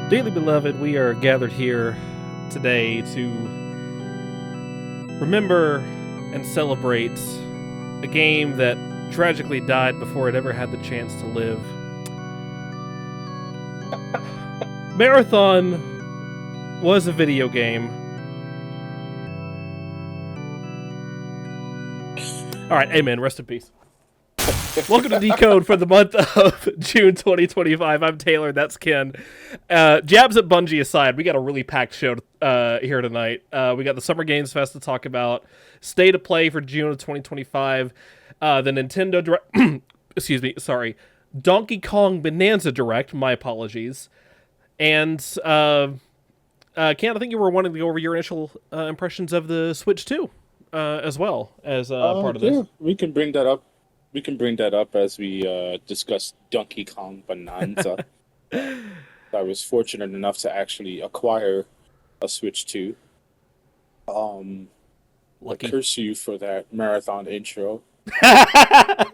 Dearly beloved, we are gathered here today to remember and celebrate a game that tragically died before it ever had the chance to live. Marathon was a video game. Alright, amen. Rest in peace. Welcome to Decode for the month of June 2025. I'm Taylor, that's Ken. Jabs at Bungie aside, we got a really packed show here tonight. We got the Summer Games Fest to talk about, State of Play for June of 2025, the Nintendo Direct, Donkey Kong Bonanza Direct, my apologies. And, Ken, I think you were wanting to go over your initial impressions of the Switch 2 as well as part of this. We can bring that up. We can bring that up as we discuss Donkey Kong Bonanza. I was fortunate enough to actually acquire a Switch 2. Lucky. I curse you for that marathon intro. But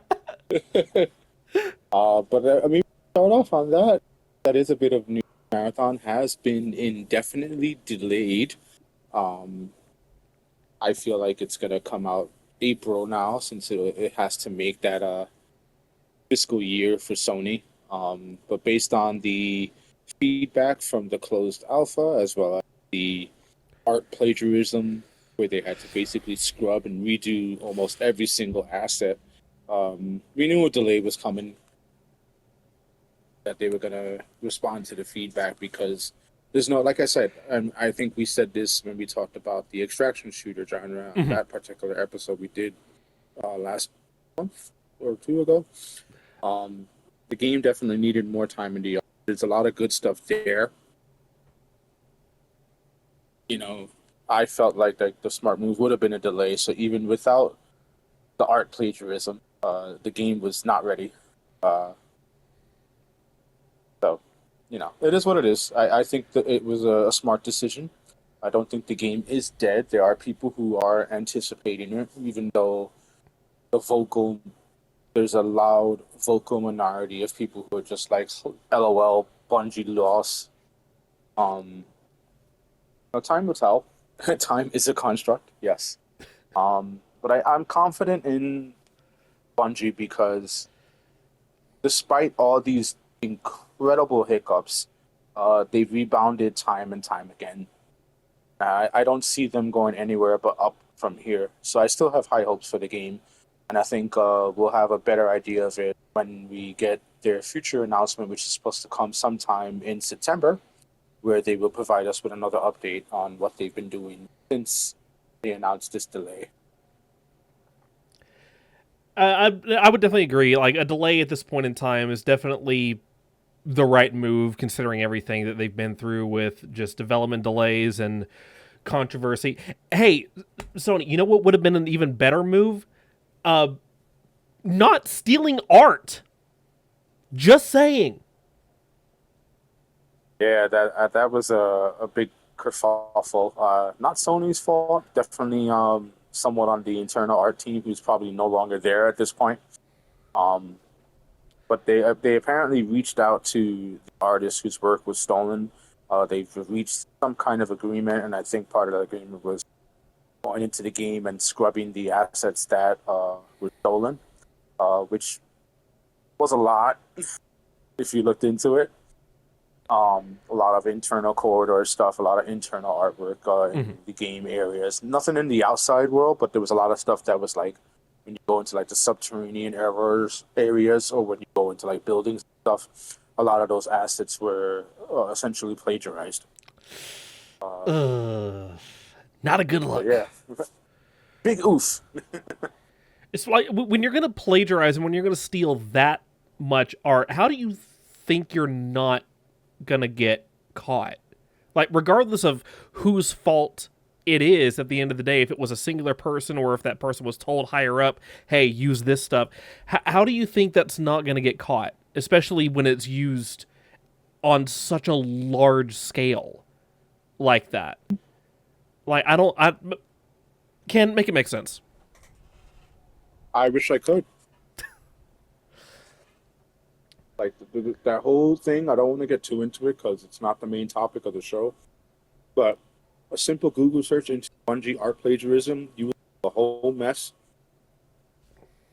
I mean, start off on that. That is a bit of news. Marathon has been indefinitely delayed. I feel like it's gonna come out April now, since it has to make that fiscal year for Sony. But based on the feedback from the closed alpha, as well as the art plagiarism, where they had to basically scrub and redo almost every single asset, we knew a delay was coming, that they were going to respond to the feedback, because there's no, like I said, and I think we said this when we talked about the extraction shooter genre, that particular episode we did last month or two ago. The game definitely needed more time in the art. There's a lot of good stuff there. You know, I felt like the smart move would have been a delay, so even without the art plagiarism, the game was not ready. So, you know, it is what it is. I think that it was a smart decision. I don't think the game is dead. There are people who are anticipating it, even though there's a loud vocal minority of people who are just like, LOL, Bungie lost. Time will tell. Time is a construct, yes. But I'm confident in Bungie because despite all these incredible hiccups, they've rebounded time and time again. I don't see them going anywhere but up from here. So I still have high hopes for the game. And I think we'll have a better idea of it when we get their future announcement, which is supposed to come sometime in September, where they will provide us with another update on what they've been doing since they announced this delay. I would definitely agree. Like, a delay at this point in time is definitely the right move, considering everything that they've been through with just development delays and controversy. Hey, Sony, you know what would have been an even better move? Not stealing art. Just saying. Yeah, that was a big kerfuffle. Not Sony's fault. Definitely someone on the internal art team who's probably no longer there at this point. But they apparently reached out to the artist whose work was stolen. They've reached some kind of agreement, and I think part of the agreement was going into the game and scrubbing the assets that were stolen, which was a lot if you looked into it. A lot of internal corridor stuff, a lot of internal artwork in the game areas. Nothing in the outside world, but there was a lot of stuff that was like when you go into like the subterranean areas, or when you go into like buildings and stuff. A lot of those assets were essentially plagiarized. Not a good look. Yeah, big oof. It's like when you're going to plagiarize and when you're going to steal that much art, how do you think you're not going to get caught? Like, regardless of whose fault it is at the end of the day, if it was a singular person or if that person was told higher up, hey, use this stuff, how do you think that's not going to get caught? Especially when it's used on such a large scale like that. Like, I can't make it make sense. I wish I could. Like that whole thing, I don't want to get too into it because it's not the main topic of the show. But a simple Google search into Bungie art plagiarism, you will see the whole mess.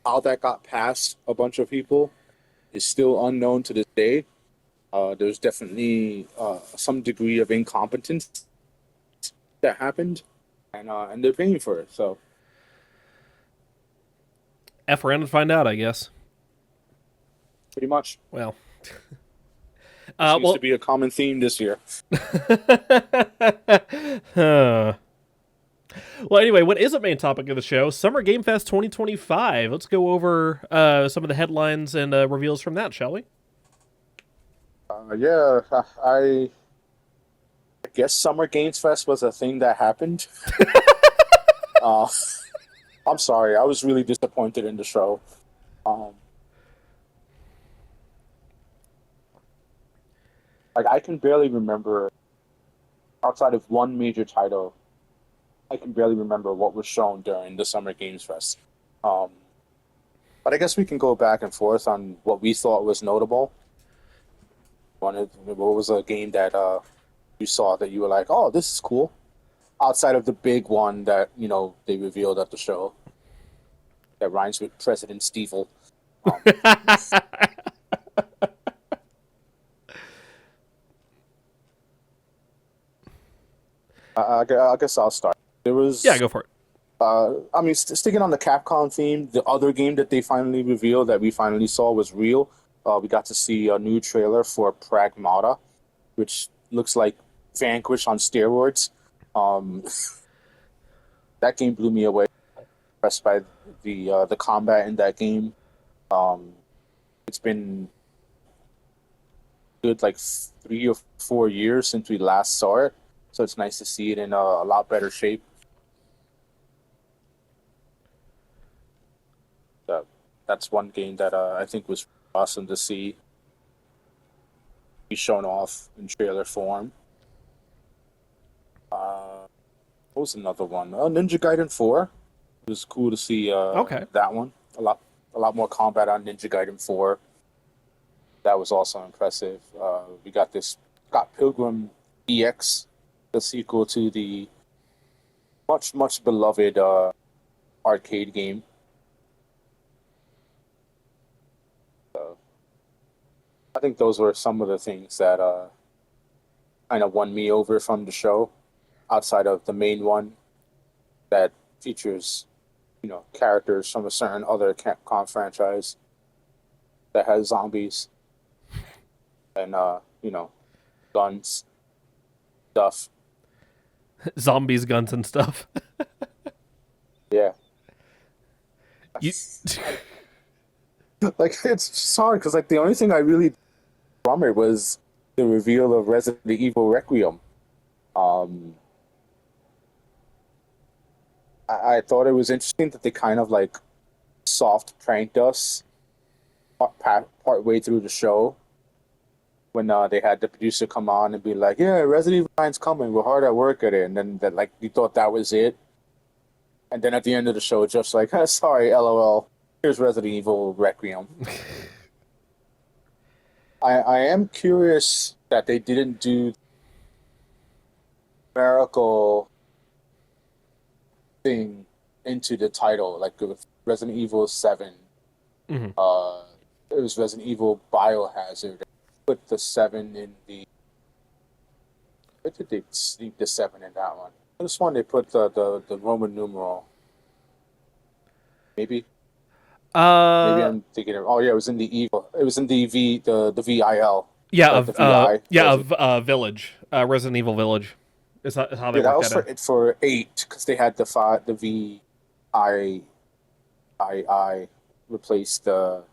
How that got past a bunch of people is still unknown to this day. There's definitely some degree of incompetence that happened, and they're paying for it. So F around and find out, I guess. pretty much, Well, seems to be a common theme this year. Huh. Well, anyway, what is the main topic of the show? Summer Game Fest 2025. Let's go over some of the headlines and reveals from that, shall we? Yeah, I guess Summer Games Fest was a thing that happened. uh, I'm sorry, I was really disappointed in the show. Um, like I can barely remember outside of one major title. I can barely remember what was shown during the Summer Games Fest. Um, but I guess we can go back and forth on what we thought was notable. What was a game that you saw that you were like, "Oh, this is cool," outside of the big one that they revealed at the show that rhymes with President Stevel. Um, I guess I'll start. There was Yeah, go for it. I mean, sticking on the Capcom theme, the other game that they finally revealed that we finally saw was real. We got to see a new trailer for Pragmata, which looks like Vanquish on steroids. Um, that game blew me away. Impressed by the combat in that game. Um, it's been good like 3 or 4 years since we last saw it, so it's nice to see it in a lot better shape. Uh, that's one game that I think was awesome to see be shown off in trailer form. What was another one? Ninja Gaiden 4. It was cool to see Okay. that one. A lot more combat on Ninja Gaiden 4. That was also impressive. We got this Scott Pilgrim EX, the sequel to the much beloved arcade game. So I think those were some of the things that kind of won me over from the show, outside of the main one that features, characters from a certain other Capcom franchise that has zombies and guns, stuff. Zombies, guns, and stuff. Yeah, You... like it's sorry because like the only thing I really from it was the reveal of Resident Evil Requiem. Um, I thought it was interesting that they kind of like soft pranked us part way through the show when they had the producer come on and be like, "Yeah, Resident Evil 9's coming. We're hard at work at it," and then that like we thought that was it, and then at the end of the show, just like, "Sorry, LOL. Here's Resident Evil Requiem." I am curious that they didn't do numerical thing into the title, like with Resident Evil 7. Mhm. It was Resident Evil Biohazard. Put the 7 in the. Where did they sneak the 7 in that one? This one they put the Roman numeral. Maybe Uh, I'm thinking of. Oh yeah, it was in the evil. It was in the the VIL. yeah, Like the VI. Village, Resident Evil Village, is how they Yeah, that work was that in. for 8 because they had the VII replaced the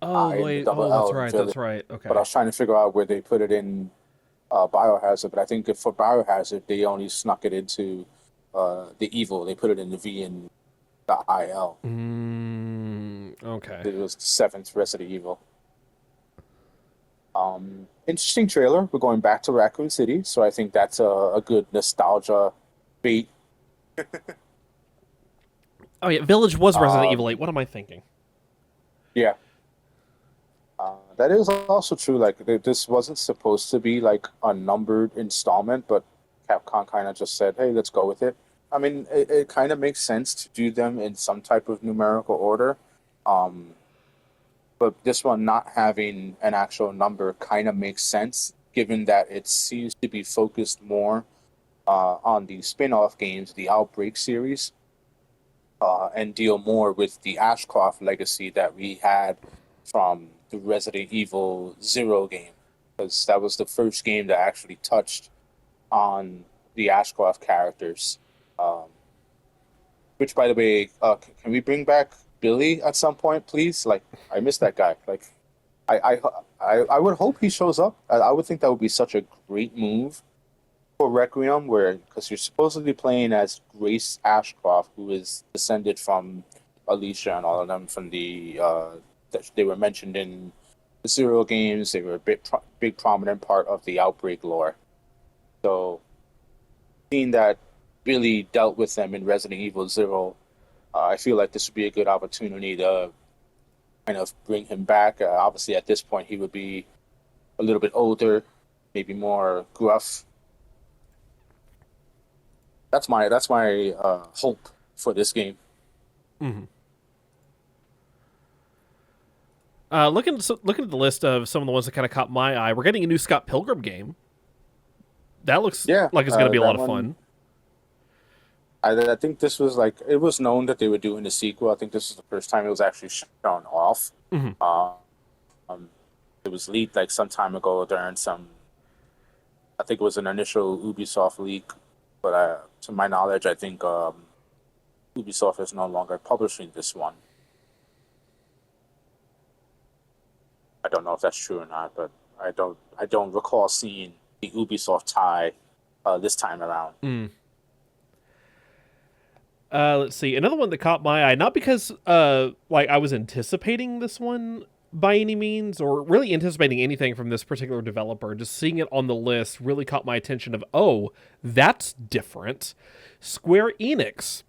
Oh I and the wait, double that's L in right, Village. that's right. But I Okay. was trying to figure out where they put it in Biohazard. But I think if for Biohazard they only snuck it into the evil. They put it in the V and the IL. Okay. It was the 7th Resident Evil. Interesting trailer. We're going back to Raccoon City, so I think that's a good nostalgia bait. Oh yeah, Village was Resident Evil 8. Um, What am I thinking? yeah, that is also true. Like this wasn't supposed to be like a numbered installment, but Capcom kind of just said, "Hey, let's go with it." I mean, it kind of makes sense to do them in some type of numerical order, um, but this one not having an actual number kind of makes sense, given that it seems to be focused more on the spin-off games, the Outbreak series, and deal more with the Ashcroft legacy that we had from the Resident Evil Zero game, because that was the first game that actually touched on the Ashcroft characters. Um, which, by the way, can we bring back Billy at some point, please? Like, I miss that guy. Like, I, I, I would hope he shows up. I would think that would be such a great move for Requiem, where because you're supposedly playing as Grace Ashcroft, who is descended from Alicia and all of them from the that they were mentioned in the Zero games. They were a big prominent part of the Outbreak lore. So seeing that Billy dealt with them in Resident Evil Zero, I feel like this would be a good opportunity to kind of bring him back. Obviously, at this point, he would be a little bit older, maybe more gruff. That's my hope for this game. Mm-hmm. Looking at the list of some of the ones that kind of caught my eye, we're getting a new Scott Pilgrim game. That looks Yeah, like it's going to be a lot that of one. fun. I think this was like it was known that they were doing a sequel. I think this is the first time it was actually shown off. Mm-hmm. Uh, um, it was leaked like some time ago during some. I think it was an initial Ubisoft leak, but to my knowledge, I think Ubisoft is no longer publishing this one. I don't know if that's true or not, but I don't recall seeing the Ubisoft tie this time around. Mm. Let's see. Another one that caught my eye, not because like I was anticipating this one by any means, or really anticipating anything from this particular developer, just seeing it on the list really caught my attention of, oh, that's different. Square Enix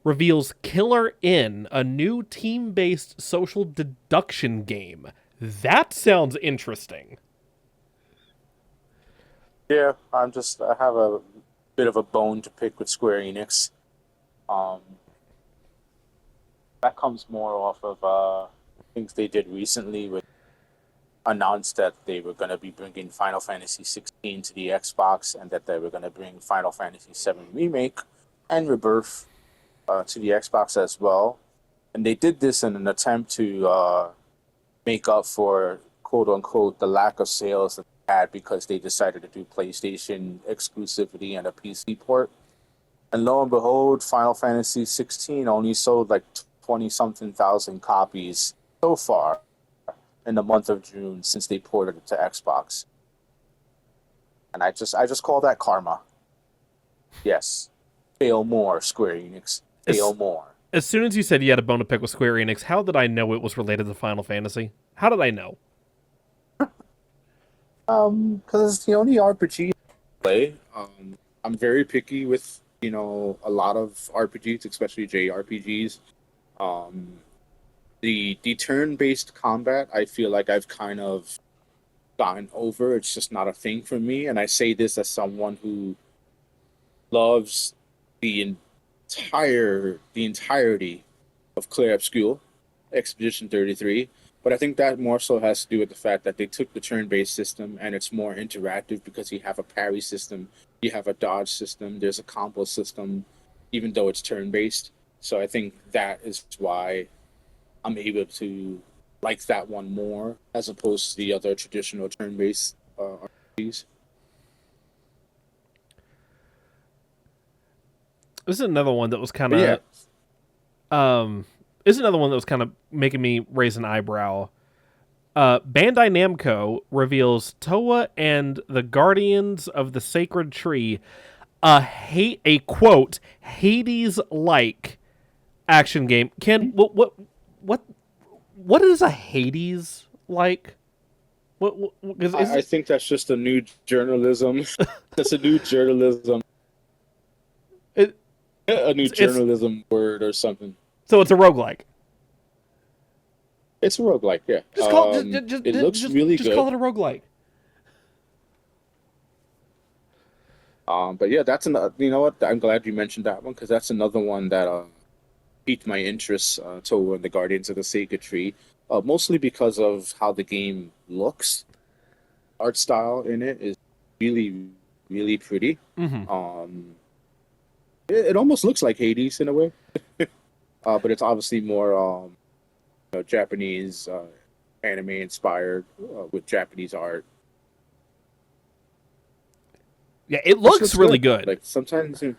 reveals Killer In, a new team-based social deduction game. That sounds interesting. Yeah, I have a bit of a bone to pick with Square Enix. Um, that comes more off of things they did recently, with announced that they were going to be bringing Final Fantasy 16 to the Xbox, and that they were going to bring Final Fantasy 7 Remake and Rebirth to the Xbox as well. And they did this in an attempt to make up for quote unquote the lack of sales that they had because they decided to do PlayStation exclusivity and a PC port. And lo and behold, Final Fantasy 16 only sold like 20 something thousand copies so far in the month of June since they ported it to Xbox. And I just call that karma. Yes. Fail more, Square Enix. Fail As, more. as soon as you said you had a bone to pick with Square Enix, how did I know it was related to Final Fantasy? How did I know? Because it's the only RPG I play. I'm very picky with, a lot of RPGs, especially JRPGs. Um, the turn-based combat, I feel like I've kind of gotten over. It's just not a thing for me, and I say this as someone who loves the the entirety of Clair Obscur, Expedition 33. But I think that more so has to do with the fact that they took the turn-based system and it's more interactive because you have a parry system, you have a dodge system, there's a combo system, even though it's turn-based. So I think that is why I'm able to like that one more as opposed to the other traditional turn-based RPGs. This is another one that was kind But yeah, of this is another one that was kind of making me raise an eyebrow. Bandai Namco reveals Toa and the Guardians of the Sacred Tree, a quote Hades like action game. Ken, what is a Hades like? Because I think that's just a new journalism. That's a new journalism, it, a new it's journalism word or something. so it's a roguelike. It's a roguelike, yeah. Just call It looks really just call good. it a roguelike. But yeah, that's another. You know what? I'm glad you mentioned that one because that's another one that piqued my interest toward the Guardians of the Sacred Tree. Mostly because of how the game looks. Art style in it is really, really pretty. Mm-hmm. It almost looks like Hades in a way, but it's obviously more Japanese anime inspired with Japanese art. Yeah, it Just looks looks really good. good. Like sometimes, Yeah,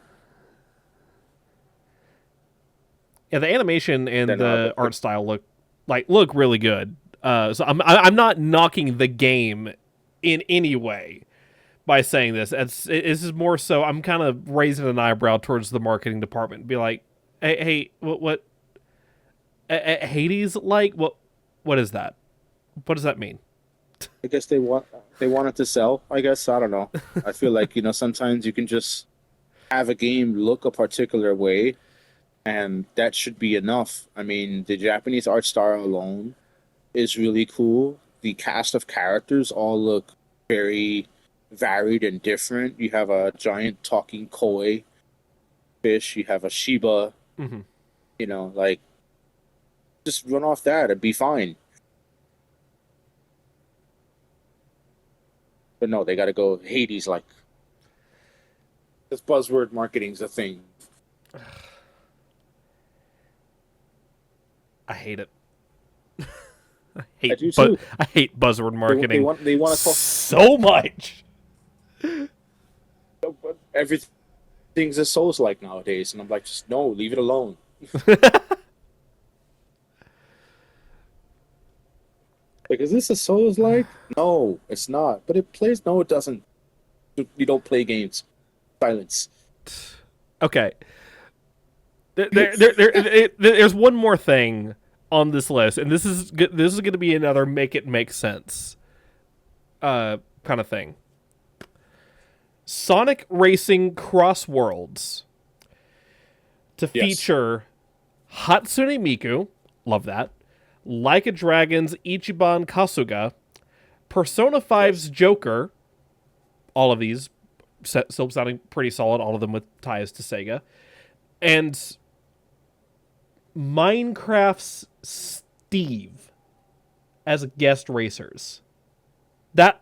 the animation and then the art style look really good. So I'm not knocking the game in any way by saying this. This is more so I'm kind of raising an eyebrow towards the marketing department. Be like, hey, what Hades like? What is that? What does that mean? I guess they want it to sell. I guess I don't know. I feel like sometimes you can just have a game look a particular way, and that should be enough. I mean, the Japanese art style alone is really cool. The cast of characters all look very varied and different. You have a giant talking koi fish. You have a Shiba. Mm-hmm. Like just run off that and be fine. But no, they got to go Hades like. This buzzword marketing's a thing. I hate it. I do too. I hate buzzword marketing. They want to call so much. everything's a Souls like nowadays, and I'm like, just no, leave it alone. Like, is this a Souls like? No, it's not. But it plays. No, it doesn't. You don't play games. Silence. Okay. There's one more thing on this list, and this is going to be another make it make sense kind of thing. Sonic Racing Cross Worlds to feature Hatsune Miku, love that, Like a Dragon's Ichiban Kasuga, Persona 5's Joker, all of these still sounding pretty solid, all of them with ties to Sega, and Minecraft's Steve as guest racers. That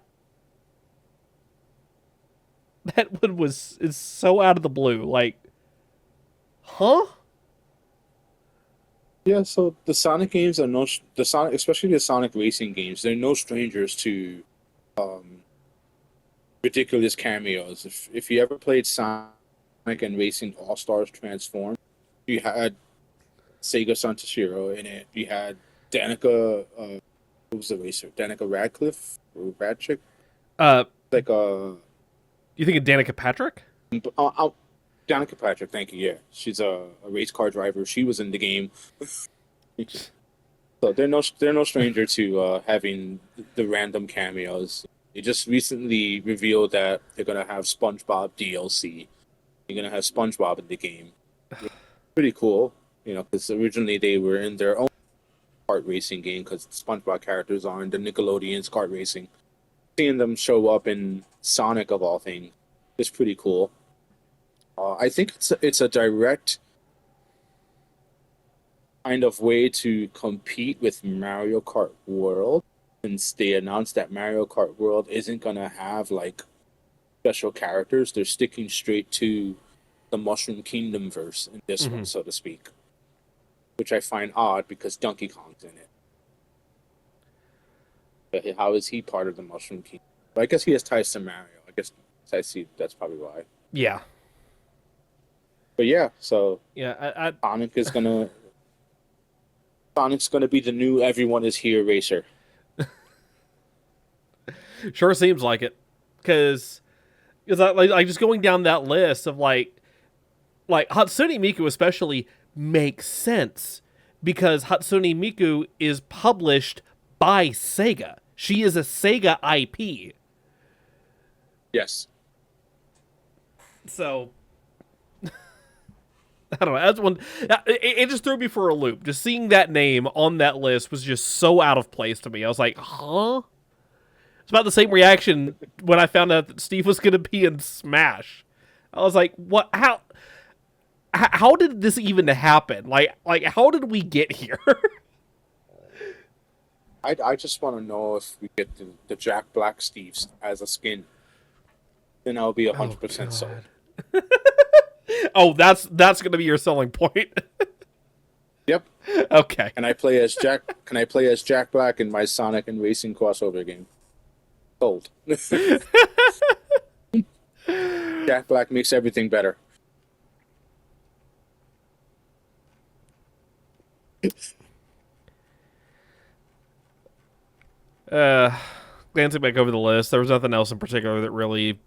one is so out of the blue. Like, huh? Yeah, so the Sonic games are especially the Sonic racing games. They're no strangers to ridiculous cameos. If you ever played Sonic and Racing All Stars Transform, you had Sega Santoshiro in it. You had Danica. Who was the racer? Danica Radcliffe or Radchick? Like You think of Danica Patrick? Danica Patrick. Thank you. Yeah, she's a race car driver. She was in the game. So they're no stranger to having the random cameos. They just recently revealed that they're gonna have SpongeBob DLC. You're gonna have SpongeBob in the game. Pretty cool, because originally they were in their own kart racing game because SpongeBob characters are in the Nickelodeon's kart racing. Seeing them show up in Sonic of all things is pretty cool. I think it's a direct kind of way to compete with Mario Kart World, since they announced that Mario Kart World isn't gonna have like special characters. They're sticking straight to the Mushroom Kingdom verse in this one, so to speak, which I find odd because Donkey Kong's in it. But how is he part of the Mushroom Kingdom? Well, I guess he has ties to Mario. I guess I see that's probably why. Yeah. But yeah, so yeah, Sonic's gonna be the new everyone is here racer. Sure seems like it, because like just going down that list of like Hatsune Miku especially makes sense because Hatsune Miku is published by Sega. She is a Sega IP. Yes. So I don't know. That's one. It just threw me for a loop. Just seeing that name on that list was just so out of place to me. I was like, huh? It's about the same reaction when I found out that Steve was going to be in Smash. I was like, what? How did this even happen? Like how did we get here? I just want to know if we get the Jack Black Steves as a skin, then I'll be 100% sold. Oh, that's going to be your selling point. Yep. Okay. Can I play as Jack Black in my Sonic and Racing crossover game? Sold. Jack Black makes everything better. Glancing back over the list, there was nothing else in particular that really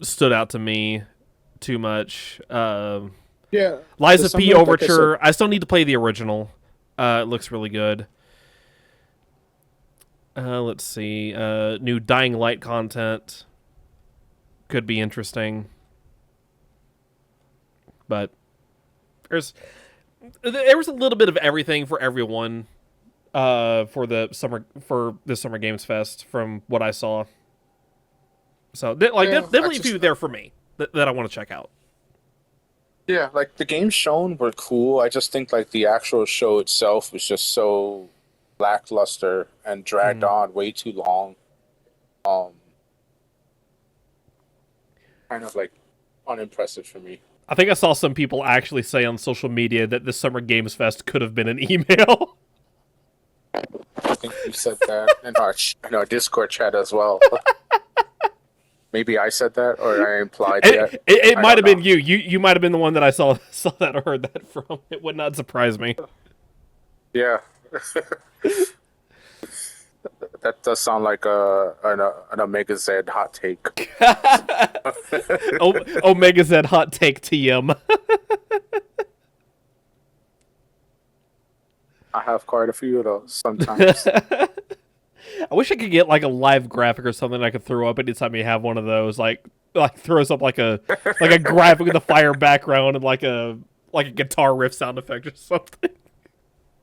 stood out to me too much. Yeah. Liza P. Overture. Like I still need to play the original. It looks really good. Let's see. New Dying Light content could be interesting, but there was a little bit of everything for everyone for this Summer Games Fest from what I saw. So definitely a few there for me that I want to check out. Yeah, like the games shown were cool. I just think like the actual show itself was just so lackluster and dragged on way too long. Kind of like unimpressive for me. I think I saw some people actually say on social media that the Summer Games Fest could have been an email. I think you said that in our Discord chat as well. Maybe I said that, or I implied that. It might have been you. You might have been the one that I saw that or heard that from. It would not surprise me. Yeah. That does sound like an Omega Z hot take. Omega Z hot take TM. I have quite a few of those sometimes. I wish I could get like a live graphic or something I could throw up anytime you have one of those. Like throws up like a graphic with a fire background and like a guitar riff sound effect or something.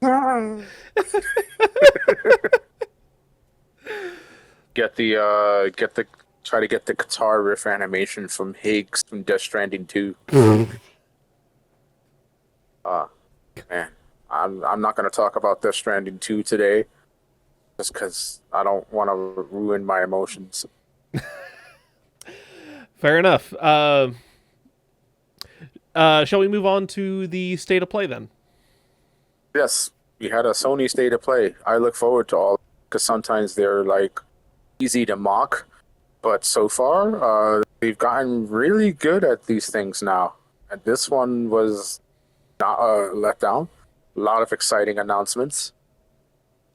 Try to get the guitar riff animation from Higgs from Death Stranding 2. Man, I'm not going to talk about Death Stranding 2 today, just because I don't want to ruin my emotions. Fair enough. Shall we move on to the state of play then? Yes, we had a Sony state of play. I look forward to all, because sometimes they're like easy to mock, but so far they've gotten really good at these things now. And this one was not a letdown. A lot of exciting announcements.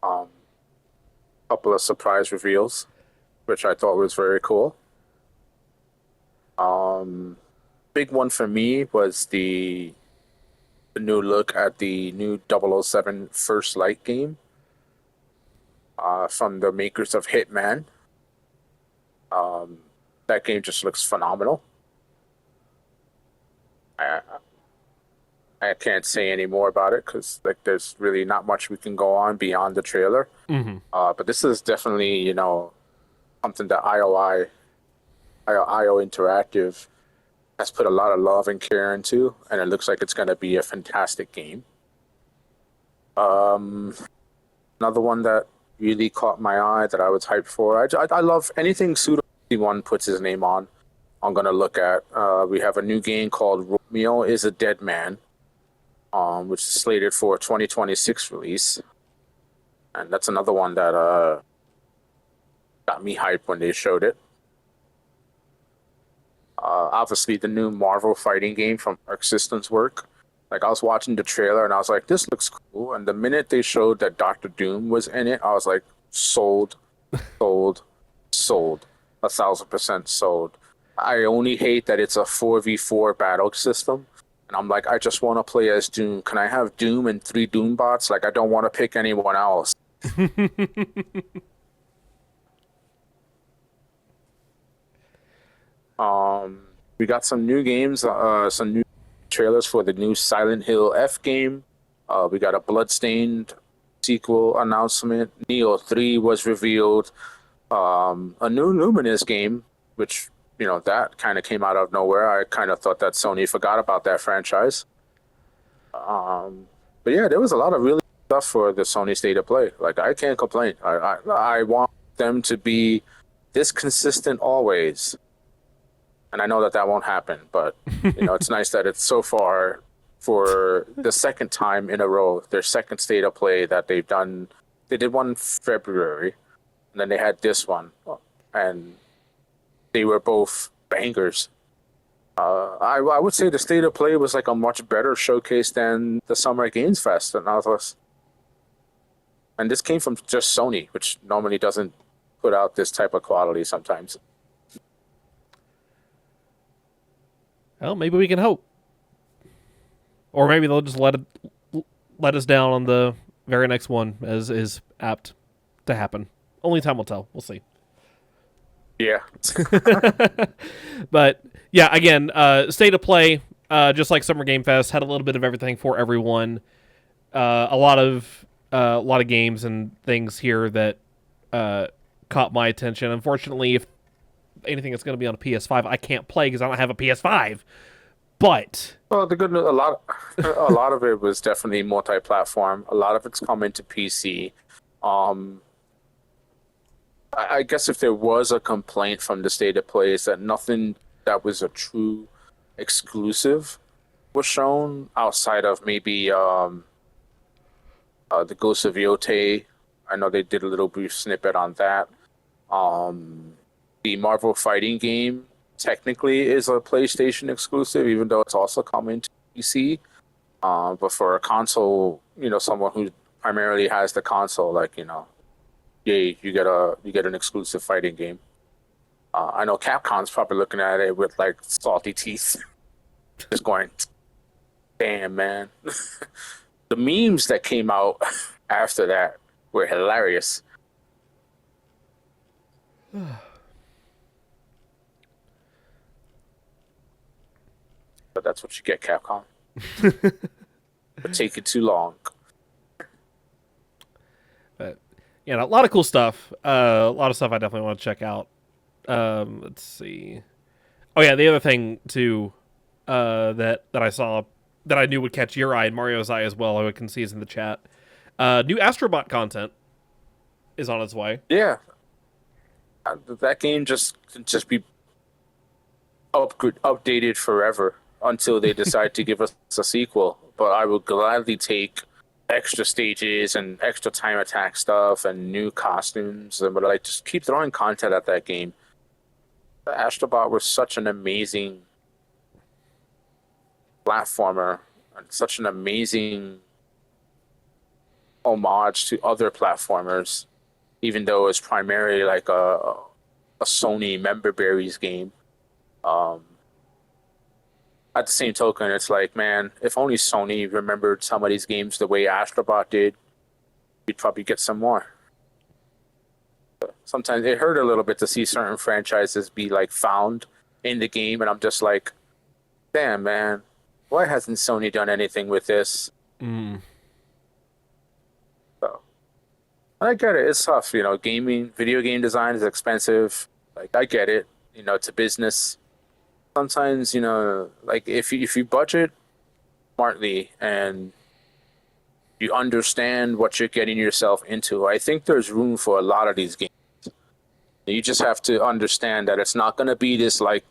Couple of surprise reveals, which I thought was very cool. Big one for me was the new look at the new 007 First Light game from the makers of Hitman. That game just looks phenomenal. I can't say any more about it because like there's really not much we can go on beyond the trailer. Mm-hmm. But this is definitely something that IO Interactive has put a lot of love and care into, and it looks like it's going to be a fantastic game. Another one that really caught my eye that I was hyped for. I love anything Suda51 puts his name on. I'm going to look at. We have a new game called Romeo is a Dead Man, which is slated for 2026 release. And that's another one that got me hyped when they showed it. Obviously, the new Marvel fighting game from Arc Systems work. Like, I was watching the trailer and I was like, this looks cool. And the minute they showed that Doctor Doom was in it, I was like, sold, sold, sold. 1,000% sold. I only hate that it's a 4v4 battle system. And I'm like, I just want to play as Doom. Can I have Doom and 3 Doom bots? Like, I don't want to pick anyone else. We got some new games, some new trailers for the new Silent Hill F game. We got a Bloodstained sequel announcement. Neo 3 was revealed. A new Luminous game, which, that kind of came out of nowhere. I kind of thought that Sony forgot about that franchise. But yeah, there was a lot of really stuff for the Sony State of Play. Like, I can't complain. I want them to be this consistent always. And I know that won't happen, but it's nice that it's so far for the second time in a row, their second State of Play that they've done. They did one in February, and then they had this one, and they were both bangers. I would say the State of Play was like a much better showcase than the Summer Games Fest, and this came from just Sony, which normally doesn't put out this type of quality sometimes. Well, maybe we can hope, or maybe they'll just let us down on the very next one, as is apt to happen. Only time will tell. We'll see. Yeah. But yeah, again, State of Play, just like Summer Game Fest, had a little bit of everything for everyone. A lot of games and things here that caught my attention. Unfortunately, if anything that's going to be on a PS5, I can't play because I don't have a PS5. But the good news, a lot of it was definitely multi-platform. A lot of it's coming to PC. I guess if there was a complaint from the State of Play, is that nothing that was a true exclusive was shown outside of maybe the Ghost of Yotei. I know they did a little brief snippet on that. The Marvel fighting game technically is a PlayStation exclusive, even though it's also coming to PC. But for a console, someone who primarily has the console, yay, you get an exclusive fighting game. I know Capcom's probably looking at it with like salty teeth, just going, "Damn, man." The memes that came out after that were hilarious. But that's what you get, Capcom. For taking too long. But a lot of cool stuff. A lot of stuff I definitely want to check out. Let's see. Oh yeah, the other thing too that I saw that I knew would catch your eye and Mario's eye as well, I can see is in the chat. New Astrobot content is on its way. Yeah, that game just be updated forever until they decide to give us a sequel. But I would gladly take extra stages and extra time attack stuff and new costumes, and just keep throwing content at that game. The Astrobot was such an amazing platformer and such an amazing homage to other platformers, even though it's primarily like a Sony member berries game. At the same token, it's like, man, if only Sony remembered some of these games the way Astrobot did, you'd probably get some more. But sometimes it hurt a little bit to see certain franchises be like found in the game, and I'm just like, damn, man, why hasn't Sony done anything with this? So I get it. It's tough, video game design is expensive. Like, I get it. It's a business. Sometimes, if you budget smartly and you understand what you're getting yourself into, I think there's room for a lot of these games. You just have to understand that it's not going to be this like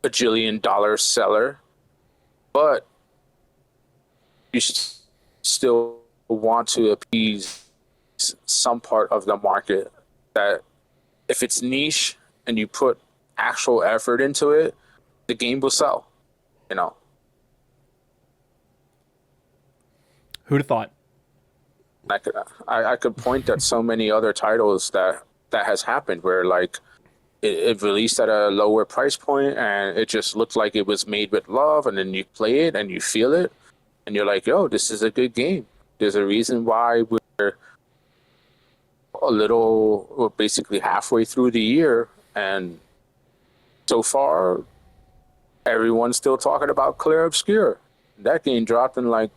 $1 seller, but you still want to appease some part of the market that if it's niche and you put actual effort into it, the game will sell. Who'd have thought? I could point at so many other titles that has happened where like it released at a lower price point and it just looked like it was made with love, and then you play it and you feel it and you're like, yo, this is a good game. There's a reason why we're we're basically halfway through the year, and so far, everyone's still talking about Clear Obscure. That game dropped in like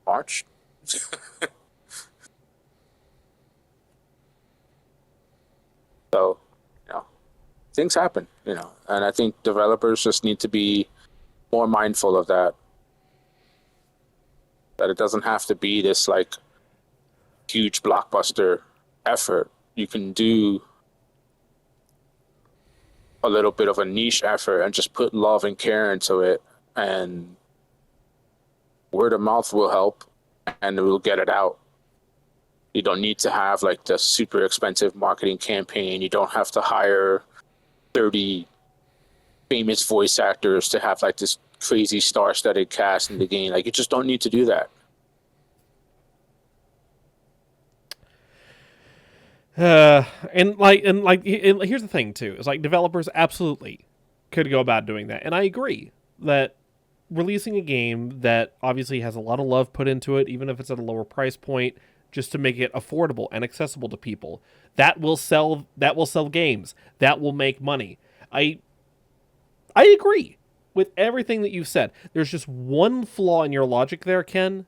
March. So, you know, things happen, and I think developers just need to be more mindful of that. That it doesn't have to be this like huge blockbuster effort. You can do a little bit of a niche effort and just put love and care into it, and word of mouth will help, and we'll get it out. You don't need to have like the super expensive marketing campaign. You don't have to hire 30 famous voice actors to have like this crazy star-studded cast in the game. Like, you just don't need to do that. Here's the thing too. It's like developers absolutely could go about doing that, and I agree that releasing a game that obviously has a lot of love put into it, even if it's at a lower price point, just to make it affordable and accessible to people, that will sell. That will sell games. That will make money. I agree with everything that you've said. There's just one flaw in your logic there, Ken.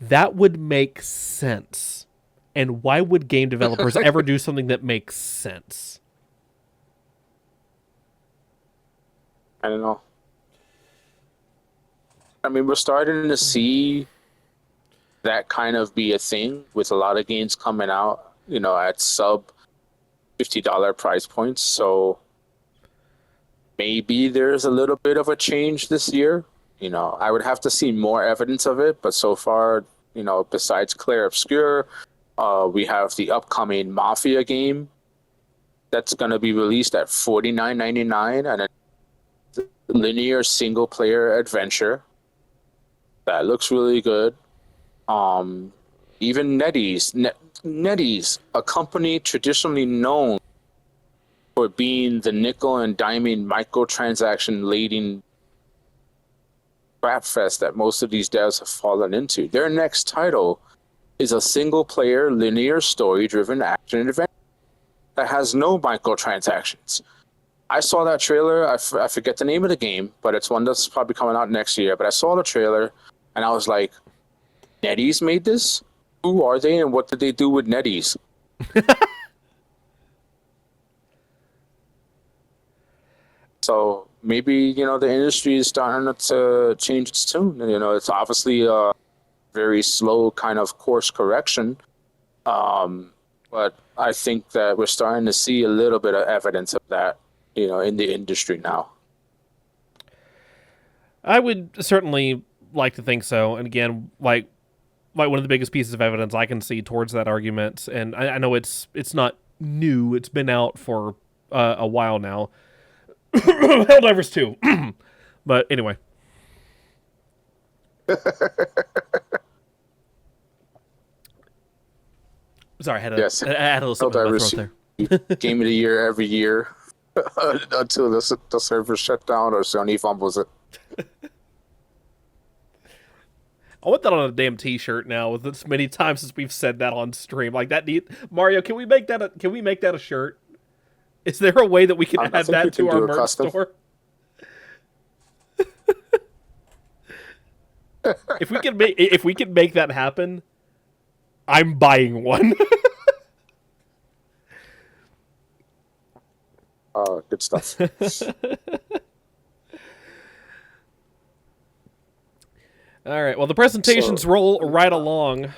That would make sense. And why would game developers ever do something that makes sense? I don't know. I mean, we're starting to see that kind of be a thing with a lot of games coming out, at sub $50 price points. So maybe there's a little bit of a change this year. I would have to see more evidence of it, but so far, besides Claire Obscure, we have the upcoming Mafia game that's going to be released at $49.99, and a linear single-player adventure that looks really good. Even NetEase, a company traditionally known for being the nickel and diming microtransaction-laden crap fest that most of these devs have fallen into. Their next title is a single-player, linear, story-driven action adventure that has no microtransactions. I saw that trailer. I forget the name of the game, but it's one that's probably coming out next year. But I saw the trailer, and I was like, NetEase made this? Who are they, and what did they do with NetEase? So maybe, the industry is starting to change its tune. It's obviously a very slow kind of course correction. But I think that we're starting to see a little bit of evidence of that, in the industry now. I would certainly like to think so. And again, like one of the biggest pieces of evidence I can see towards that argument, and I know it's not new. It's been out for a while now. Helldivers 2. But anyway. Sorry, I had a little something in my throat there. Game of the year every year until the server shut down or Sony fumbles it. I want that on a damn T-shirt now. With as many times as we've said that on stream, like that. Mario, can we make that a shirt? Is there a way that we can add that to our merch store? If we can make that happen, I'm buying one. Good stuff. All right. Well, the presentations roll right along.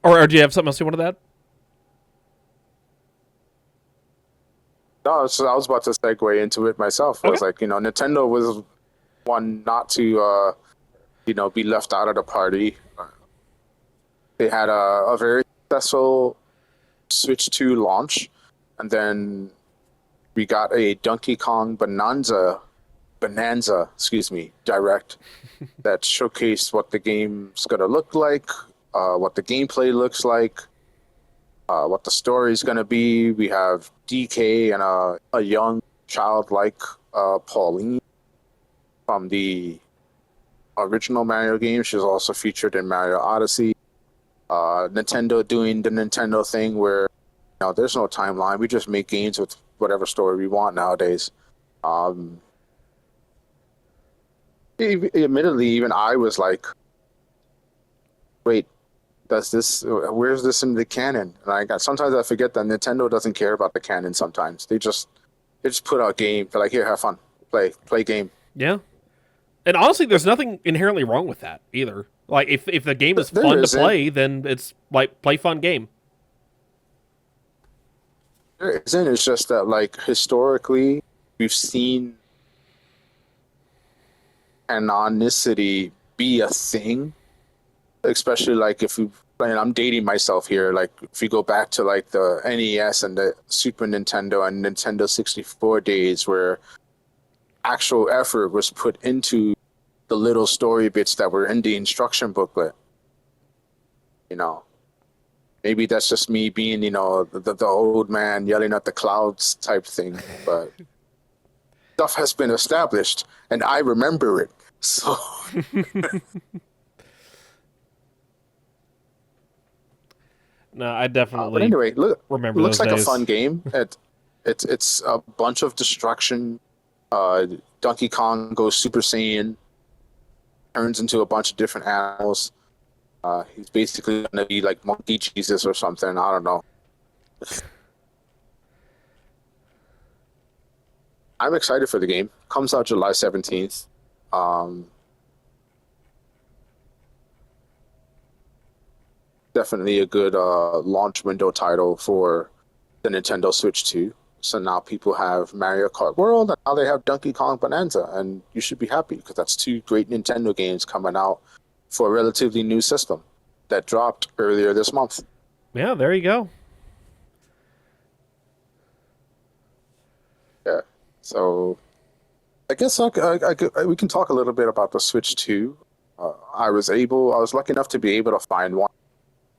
Or do you have something else you wanted to add? No, I was about to segue into it myself. Okay. I was like, Nintendo was one not to, be left out of the party. They had a very successful Switch 2 launch, and then we got a Donkey Kong Bonanza, direct that showcased what the game's gonna look like, what the gameplay looks like, what the story's gonna be. We have DK and a young childlike Pauline from the original Mario game. She's also featured in Mario Odyssey. Nintendo doing the Nintendo thing where there's no timeline. We just make games with whatever story we want nowadays. Um, Admittedly, even I was like, wait, does this? Where's this in the canon? Like sometimes I forget that Nintendo doesn't care about the canon. Sometimes they just put out a game. They're like, here, have fun, play game. Yeah. And honestly, there's nothing inherently wrong with that either. Like, if the game is There fun to isn't. play, then it's like play fun game. There isn't. It's just that like historically, we've seen canonicity be a thing, especially like if you. And I'm dating myself here. Like if you go back to like the NES and the Super Nintendo and Nintendo 64 days, where actual effort was put into the little story bits that were in the instruction booklet. You know, maybe that's just me being, the old man yelling at the clouds type thing, but stuff has been established and I remember it. So, No, I but definitely anyway, remember looks those like a days. fun game. It's a bunch of destruction. Uh, Donkey Kong goes Super Saiyan, turns into a bunch of different animals. He's basically gonna be like Monkey Jesus or something. I don't know. I'm excited for the game. Comes out July 17th. Um, Definitely a good launch window title for the Nintendo Switch 2. So now people have Mario Kart World, and now they have Donkey Kong Bonanza, and you should be happy because that's two great Nintendo games coming out for a relatively new system that dropped earlier this month. Yeah, there you go. Yeah. So I guess we can talk a little bit about the Switch 2. I was lucky enough to be able to find one.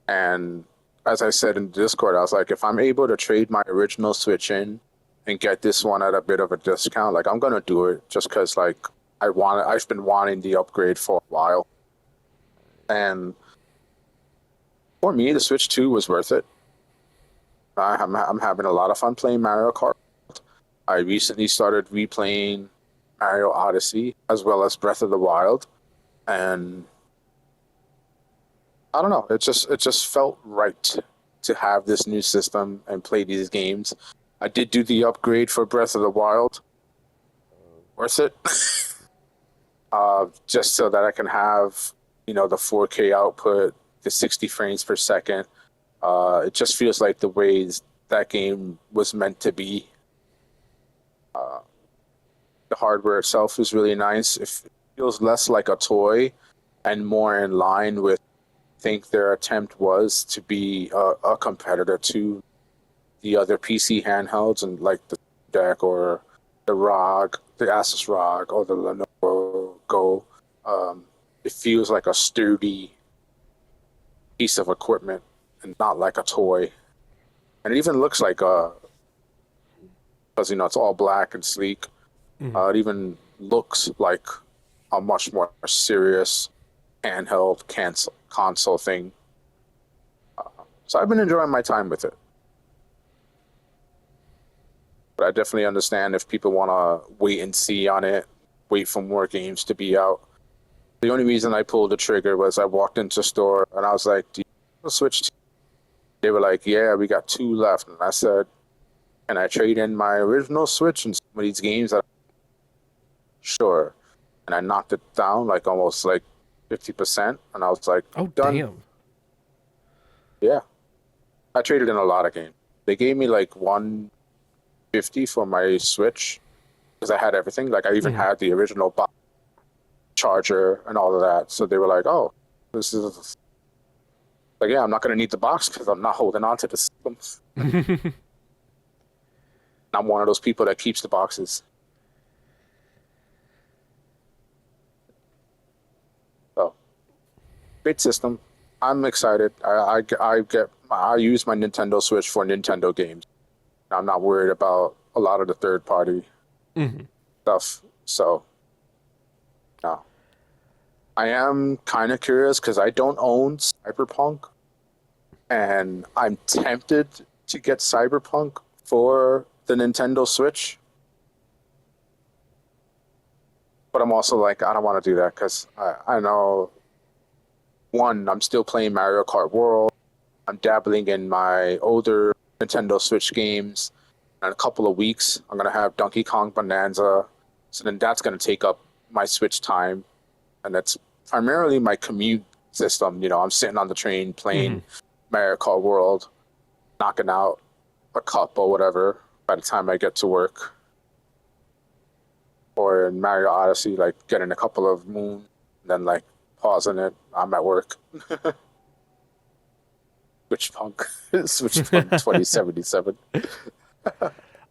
And as I said in Discord, I was like, if I'm able to trade my original Switch in and get this one at a bit of a discount, like I'm gonna do it just because like I've been wanting the upgrade for a while. And for me, the Switch 2 was worth it. I'm having a lot of fun playing Mario Kart. I recently started replaying Mario Odyssey as well as Breath of the Wild, and I don't know. It just felt right to have this new system and play these games. I did do the upgrade for Breath of the Wild. Worth it. Just so that I can have, the 4K output, the 60 frames per second. It just feels like the ways that game was meant to be. The hardware itself is really nice. It feels less like a toy and more in line with think their attempt was to be a competitor to the other PC handhelds and like the Deck or the ROG, the Asus ROG or the Lenovo Go. Um, it feels like a sturdy piece of equipment and not like a toy. And it even looks like because it's all black and sleek. Mhm. It even looks like a much more serious handheld console thing. So I've been enjoying my time with it. But I definitely understand if people want to wait and see on it, wait for more games to be out. The only reason I pulled the trigger was I walked into a store and I was like, "Do you want to switch?" They were like, "Yeah, we got two left." And I said, "Can I trade in my original Switch and some of these games?" That sure. And I knocked it down like almost like 50%. And I was like, Oh, done. damn. Yeah. I traded in a lot of games. They gave me like 150 for my Switch because I had everything. Like I even Mhm. had the original charger and all of that. So they were like, "Oh, this is like, yeah, I'm not gonna need the box because I'm not holding on to the system." I'm one of those people that keeps the boxes. So great system. I'm excited. I use my Nintendo Switch for Nintendo games. I'm not worried about a lot of the third party Mhm. stuff. So no, I am kind of curious because I don't own Cyberpunk. and I'm tempted to get Cyberpunk for the Nintendo Switch. But I'm also like, I don't want to do that because I know, one, I'm still playing Mario Kart World. I'm dabbling in my older Nintendo Switch games. In a couple of weeks, I'm going to have Donkey Kong Bonanza. So then that's going to take up my Switch time. And that's primarily my commute system. You know, I'm sitting on the train playing Mario Kart World, knocking out a cup or whatever by the time I get to work. Or in Mario Odyssey, like getting a couple of moons, then like pausing it. I'm at work. Switch Punk 2077.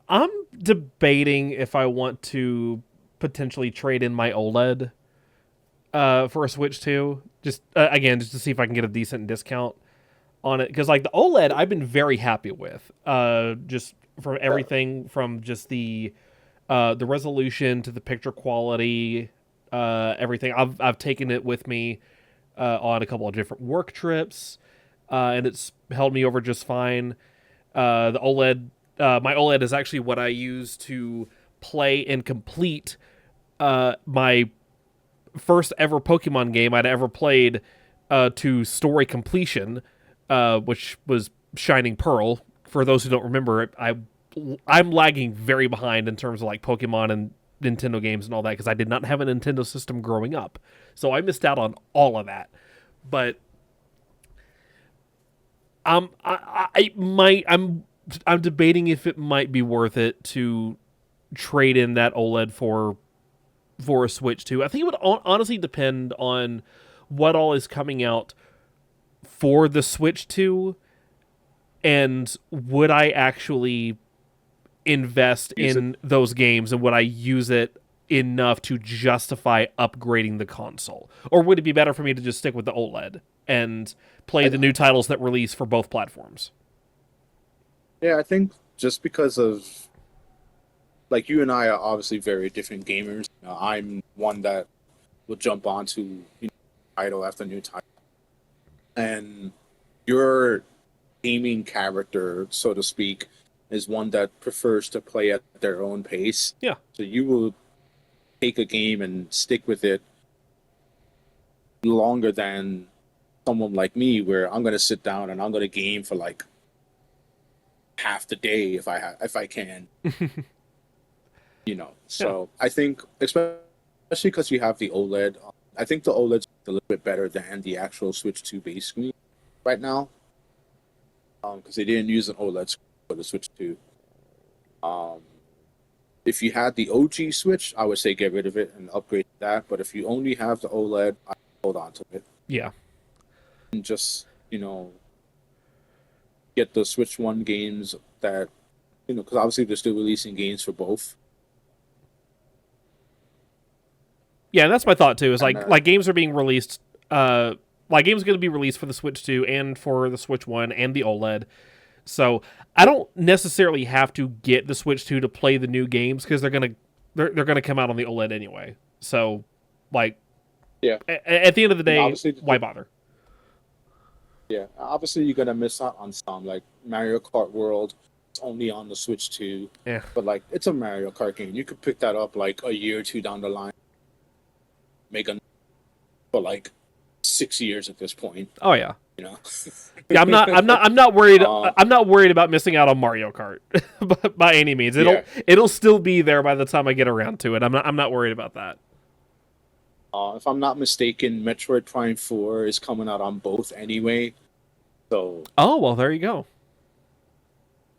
I'm debating if I want to potentially trade in my OLED for a Switch 2. Just again, just to see if I can get a decent discount on it, because like the OLED I've been very happy with. Just from everything from just the resolution to the picture quality, everything. I've taken it with me on a couple of different work trips, and it's held me over just fine. The OLED, my OLED is actually what I use to play and complete my first ever Pokemon game I'd ever played to story completion, which was Shining Pearl. For those who don't remember it, I'm lagging very behind in terms of like Pokemon and Nintendo games and all that because I did not have a Nintendo system growing up, so I missed out on all of that. But I'm debating if it might be worth it to trade in that OLED for a Switch 2. I think it would honestly depend on what all is coming out for the Switch 2, and would I actually invest in those games, and would I use it enough to justify upgrading the console, or would it be better for me to just stick with the OLED and play the new titles that release for both platforms? Yeah, I think just because of, like, you and I are obviously very different gamers. I'm one that will jump onto title after new title, and your gaming character, so to speak, is one that prefers to play at their own pace. Yeah. So you will take a game and stick with it longer than someone like me, where I'm going to sit down and I'm going to game for like half the day if I can. So yeah. I think, especially because you have the OLED, I think the OLED's a little bit better than the actual Switch 2 base screen right now, because they didn't use an OLED screen for the Switch 2. If you had the OG Switch, I would say get rid of it and upgrade that. But if you only have the OLED, I hold on to it. Yeah. And just, get the Switch 1 games that, because obviously they're still releasing games for both. Yeah, and that's my thought too. Is like games are being released. Like games are going to be released for the Switch 2 and for the Switch 1 and the OLED. So I don't necessarily have to get the Switch 2 to play the new games because they're gonna come out on the OLED anyway. So, like, yeah. At the end of the day, why bother? Yeah, obviously you're gonna miss out on some, like Mario Kart World. It's only on the Switch 2. Yeah. But like, it's a Mario Kart game. You could pick that up like a year or two down the line. For like 6 years at this point. Oh yeah. Yeah, I'm not worried. I'm not worried about missing out on Mario Kart by any means. It'll still be there by the time I get around to it. I'm not worried about that. If I'm not mistaken, Metroid Prime 4 is coming out on both anyway. So. Oh well, there you go.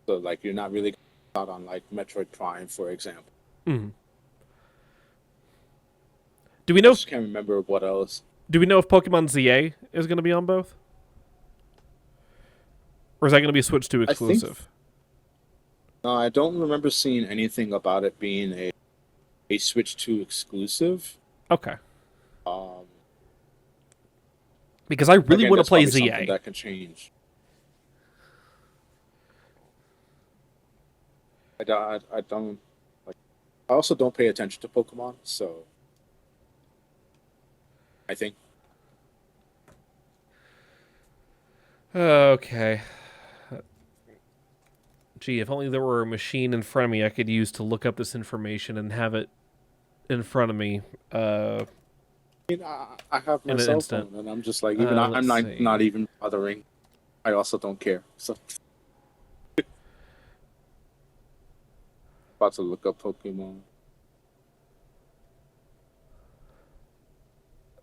So like, you're not really out on like Metroid Prime, for example. Mm-hmm. Do we know? I just can't remember what else. Do we know if Pokemon ZA is going to be on both? Or is that going to be a Switch 2 exclusive? I don't remember seeing anything about it being a Switch 2 exclusive. Okay. Because I really want to play ZA. That can change. I don't like. I also don't pay attention to Pokemon, so I think. Okay. Gee, if only there were a machine in front of me I could use to look up this information and have it in front of me I have my in an cell instant. phone, and I'm just like, even I'm Let's see. not even bothering. I also don't care. So, about to look up Pokemon.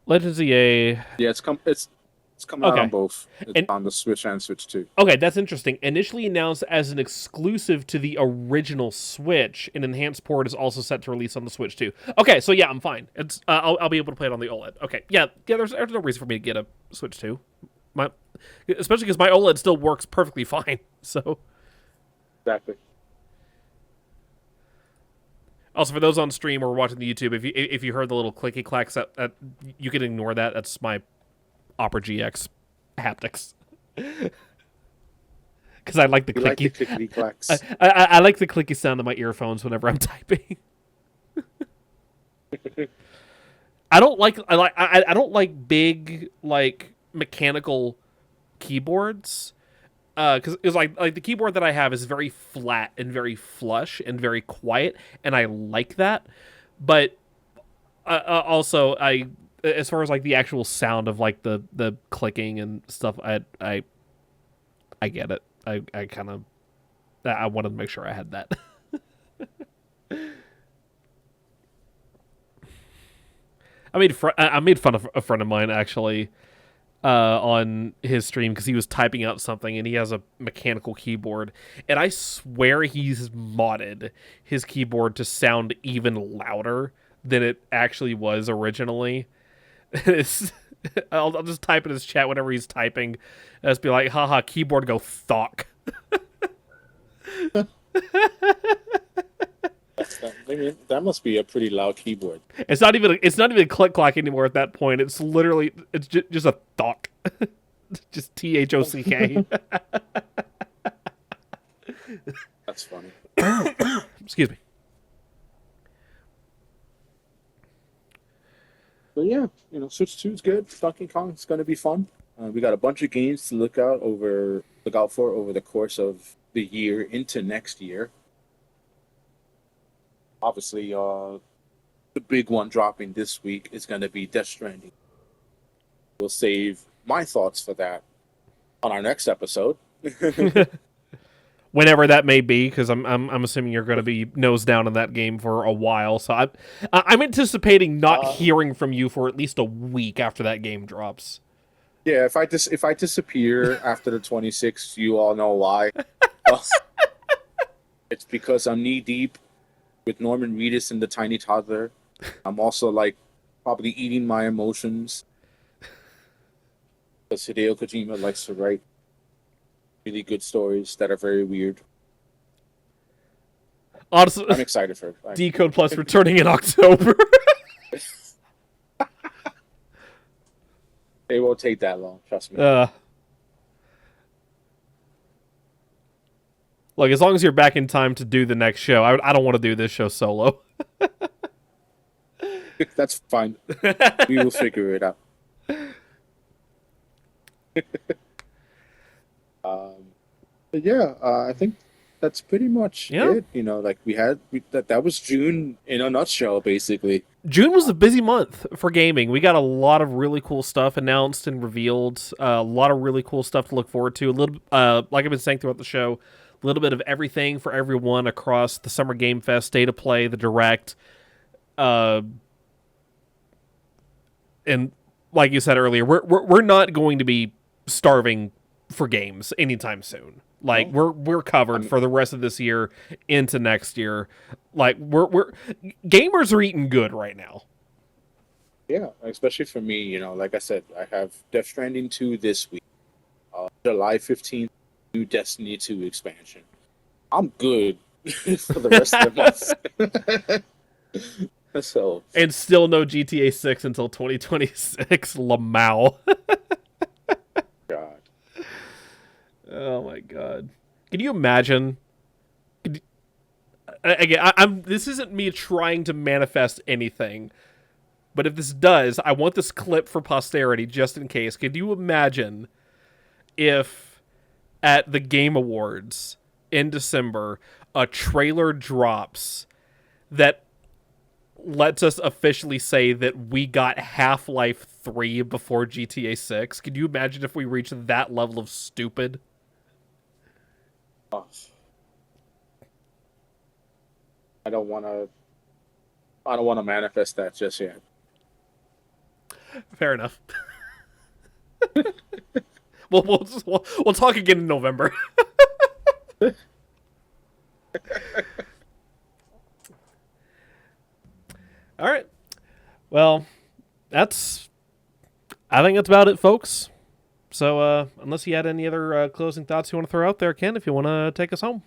Legends EA. Yeah, it's coming out on Okay. both. It's And on the Switch and Switch 2. okay, that's interesting. Initially announced as an exclusive to the original Switch, an enhanced port is also set to release on the Switch too. Okay, so yeah, I'm fine. It's I'll be able to play it on the OLED. Okay, yeah. There's no reason for me to get a Switch 2. Especially because my OLED still works perfectly fine. So Exactly. also for those on stream or watching the YouTube, if you heard the little clicky clacks, that you can ignore that. That's my Opera GX haptics. Because I like the You like the clicky. clickety clacks. I like the clicky sound of my earphones whenever I'm typing. I don't like big like mechanical keyboards because it's like the keyboard that I have is very flat and very flush and very quiet, and I like that. But also, I as far as like the actual sound of like the clicking and stuff, I get it. I kind of I wanted to make sure I had that. I made fun of a friend of mine actually on his stream because he was typing out something and he has a mechanical keyboard, and I swear he's modded his keyboard to sound even louder than it actually was originally. It's, I'll just type in his chat whenever he's typing. And just be like, haha, keyboard go thok. I mean, that must be a pretty loud keyboard. It's not even a click clock anymore at that point. It's literally just a thok. Just THOCK. That's funny. Excuse me. But yeah, Switch 2 is good. Donkey Kong is going to be fun. We got a bunch of games to look out for over the course of the year into next year. Obviously, the big one dropping this week is going to be Death Stranding. We'll save my thoughts for that on our next episode. Whenever that may be, because I'm assuming you're going to be nose down in that game for a while. So I'm anticipating not hearing from you for at least a week after that game drops. Yeah, if I disappear after the 26th, you all know why. It's because I'm knee deep with Norman Reedus and the tiny toddler. I'm also like probably eating my emotions because Hideo Kojima likes to write really good stories that are very weird. Honestly, I'm excited for it. Decode Plus returning in October. It won't take that long, trust me. Look, as long as you're back in time to do the next show, I don't want to do this show solo. That's fine. We will figure it out. But yeah, I think that's pretty much it. That was June in a nutshell, basically. June was a busy month for gaming. We got a lot of really cool stuff announced and revealed. A lot of really cool stuff to look forward to. A little, like I've been saying throughout the show, a little bit of everything for everyone across the Summer Game Fest, State of Play, the Direct, and like you said earlier, we're not going to be starving for games anytime soon. Like we're covered for the rest of this year into next year. Like we're gamers are eating good right now. Yeah, especially for me, like I said, I have Death Stranding 2 this week. July 15th, new Destiny 2 expansion. I'm good for the rest of the month. So, and still no GTA 6 until 2026. Lamau. God. Oh my god. Can you imagine? Again, this isn't me trying to manifest anything, but if this does, I want this clip for posterity just in case. Could you imagine if at the Game Awards in December a trailer drops that lets us officially say that we got Half-Life 3 before GTA 6. Can you imagine if we reached that level of stupid? Oh, I don't want to. I don't want to manifest that just yet. Fair enough. We'll talk again in November. All right. Well, I think that's about it, folks. So, unless you had any other closing thoughts you want to throw out there, Ken, if you want to take us home.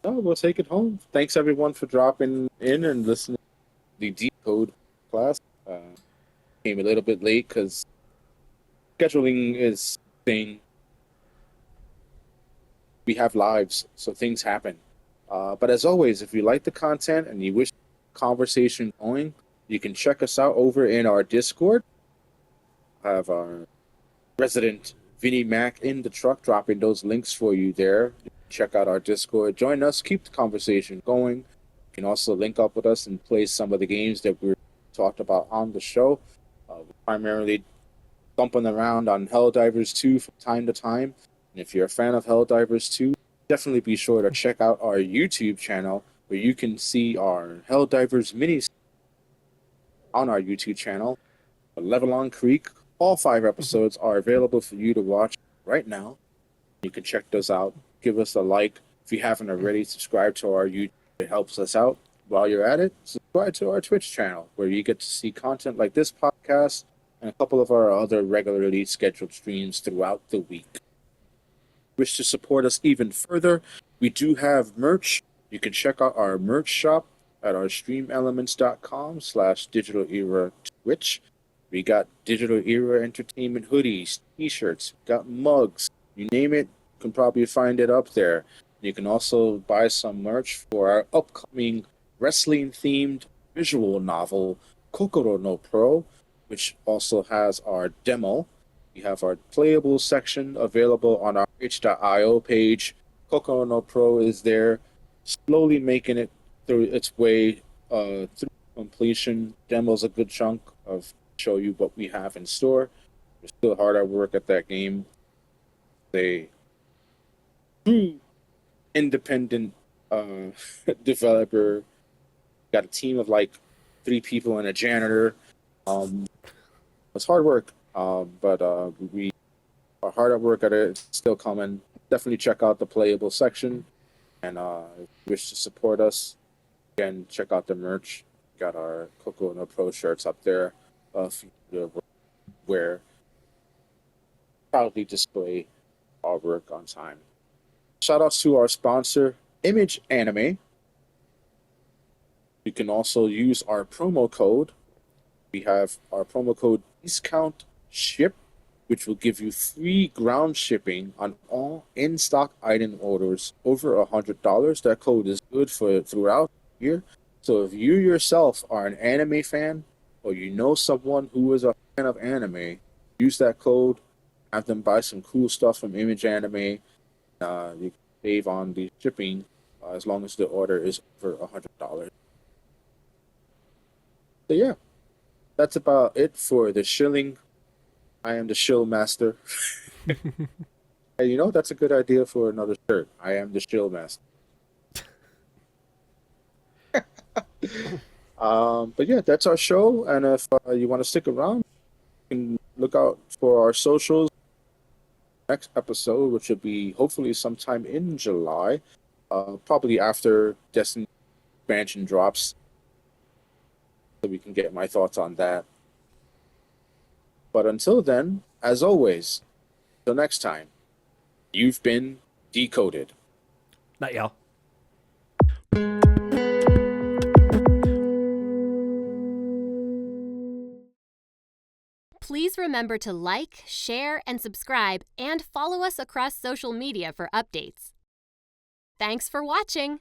No, we'll take it home. Thanks everyone for dropping in and listening to the Decode class. Came a little bit late because scheduling is thing. We have lives, so things happen. But as always, if you like the content and you wish conversation going, you can check us out over in our Discord. I have our resident Vinnie Mac in the truck dropping those links for you there. Check out our Discord. Join us. Keep the conversation going. You can also link up with us and play some of the games that we talked about on the show. We're primarily bumping around on Helldivers 2 from time to time. And if you're a fan of Helldivers 2, definitely be sure to check out our YouTube channel where you can see our Helldivers minis on our YouTube channel. Level on Creek. All 5 episodes are available for you to watch right now. You can check those out. Give us a like. If you haven't already, subscribe to our YouTube. It helps us out. While you're at it, subscribe to our Twitch channel where you get to see content like this podcast and a couple of our other regularly scheduled streams throughout the week. Wish to support us even further, we do have merch. You can check out our merch shop at our streamelements.com/digital era Twitch. We got Digital Era Entertainment hoodies, t-shirts, got mugs, you name it, you can probably find it up there. You can also buy some merch for our upcoming wrestling-themed visual novel, Kokoro no Pro, which also has our demo. We have our playable section available on our itch.io page. Kokoro no Pro is there, slowly making it through its way through completion. Demo's a good chunk of show you what we have in store. We're still hard at work at that game. They true independent developer. Got a team of like 3 people and a janitor. It's hard work, but we are hard at work at it. It's still coming. Definitely check out the playable section, and if you wish to support us, again, check out the merch. Got our Coco No Pro shirts up there. Where proudly display our work on time. Shout outs to our sponsor, Image Anime. You can also use our promo code. We have our promo code Discount Ship, which will give you free ground shipping on all in-stock item orders over $100. That code is good for throughout the year. So if you yourself are an anime fan, or you know someone who is a fan of anime, use that code, have them buy some cool stuff from Image Anime. You can save on the shipping as long as the order is over $100. So yeah, that's about it for the shilling. I am the shill master. Hey, you know, that's a good idea for another shirt. I am the shill master. But yeah, that's our show. And if you want to stick around, you can look out for our socials. Next episode, which will be hopefully sometime in July, probably after Destiny expansion drops, so we can get my thoughts on that. But until then, as always, till next time, you've been decoded. Not y'all. Please remember to like, share, and subscribe, and follow us across social media for updates. Thanks for watching!